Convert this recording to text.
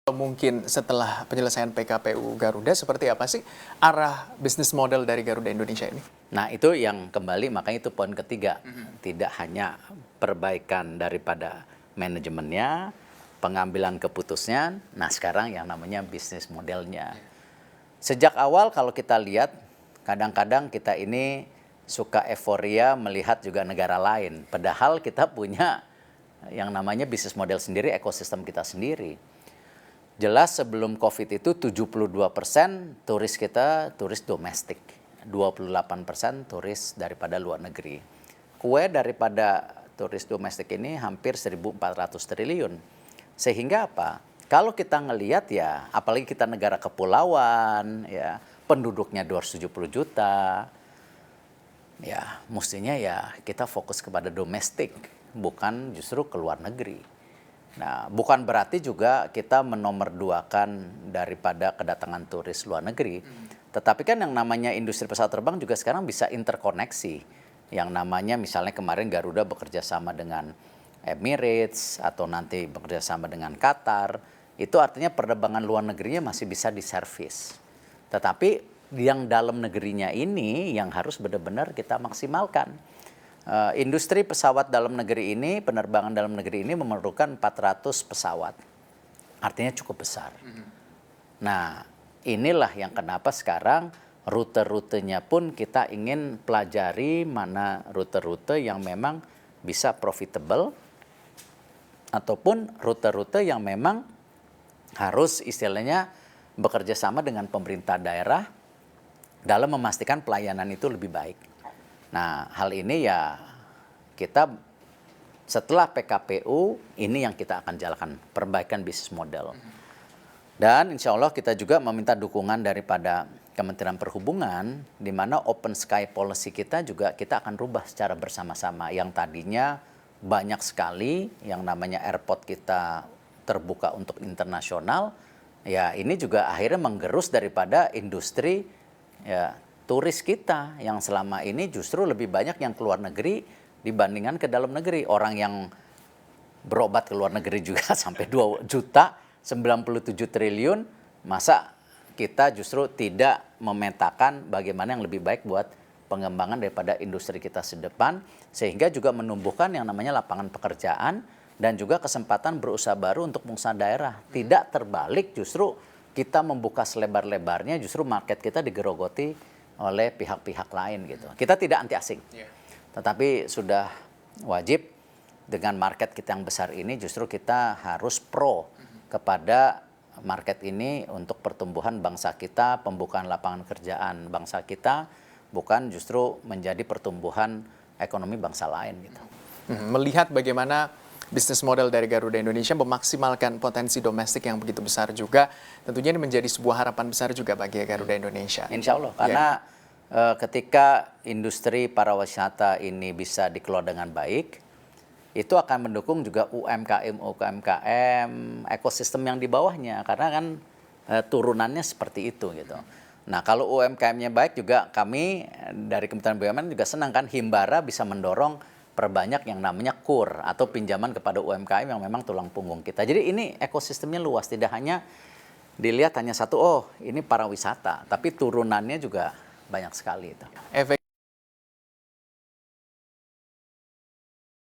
Mungkin setelah penyelesaian PKPU Garuda, seperti apa sih arah bisnis model dari Garuda Indonesia ini? Nah itu yang kembali, makanya itu poin ketiga. Tidak hanya perbaikan daripada manajemennya, pengambilan keputusan, nah sekarang yang namanya bisnis modelnya. Sejak awal kalau kita lihat, kadang-kadang kita ini suka euforia melihat juga negara lain. Padahal kita punya yang namanya bisnis model sendiri, ekosistem kita sendiri. Jelas sebelum COVID itu 72% turis kita turis domestik, 28% turis daripada luar negeri. Kue daripada turis domestik ini hampir 1.400 triliun. Sehingga apa? Kalau kita ngelihat ya, apalagi kita negara kepulauan, ya penduduknya 270 juta, ya mestinya ya kita fokus kepada domestik, bukan justru ke luar negeri. Nah, bukan berarti juga kita menomorduakan daripada kedatangan turis luar negeri. Tetapi kan yang namanya industri pesawat terbang juga sekarang bisa interkoneksi. Yang namanya misalnya kemarin Garuda bekerja sama dengan Emirates atau nanti bekerja sama dengan Qatar. Itu artinya penerbangan luar negerinya masih bisa diservis. Tetapi yang dalam negerinya ini yang harus benar-benar kita maksimalkan. Industri pesawat dalam negeri ini, penerbangan dalam negeri ini memerlukan 400 pesawat. Artinya cukup besar. Nah, inilah yang kenapa sekarang rute-rutenya pun kita ingin pelajari mana rute-rute yang memang bisa profitable ataupun rute-rute yang memang harus istilahnya bekerja sama dengan pemerintah daerah dalam memastikan pelayanan itu lebih baik. Nah, hal ini ya kita setelah PKPU ini yang kita akan jalankan, perbaikan bisnis model. Dan insya Allah kita juga meminta dukungan daripada Kementerian Perhubungan, di mana open sky policy kita juga kita akan rubah secara bersama-sama. Yang tadinya banyak sekali yang namanya airport kita terbuka untuk internasional, ya ini juga akhirnya menggerus daripada industri ya turis kita yang selama ini justru lebih banyak yang keluar negeri dibandingkan ke dalam negeri. Orang yang berobat ke luar negeri juga sampai 2 juta, 97 triliun, masa kita justru tidak memetakan bagaimana yang lebih baik buat pengembangan daripada industri kita sedepan, sehingga juga menumbuhkan yang namanya lapangan pekerjaan dan juga kesempatan berusaha baru untuk pengusaha daerah. Tidak terbalik, justru kita membuka selebar-lebarnya, justru market kita digerogoti oleh pihak-pihak lain gitu. Kita tidak anti asing, tetapi sudah wajib dengan market kita yang besar ini justru kita harus pro kepada market ini untuk pertumbuhan bangsa kita, pembukaan lapangan kerjaan bangsa kita, bukan justru menjadi pertumbuhan ekonomi bangsa lain gitu. Melihat bagaimana bisnis model dari Garuda Indonesia memaksimalkan potensi domestik yang begitu besar juga, tentunya ini menjadi sebuah harapan besar juga bagi Garuda Indonesia. Insya Allah, karena ketika industri pariwisata ini bisa dikelola dengan baik, itu akan mendukung juga UMKM, ekosistem yang di bawahnya, karena kan turunannya seperti itu gitu. Nah kalau UMKM-nya baik juga kami dari Kementerian BUMN juga senang kan Himbara bisa mendorong perbanyak yang namanya KUR atau pinjaman kepada UMKM yang memang tulang punggung kita. Jadi ini ekosistemnya luas, tidak hanya dilihat hanya satu, oh ini pariwisata, tapi turunannya juga banyak sekali itu.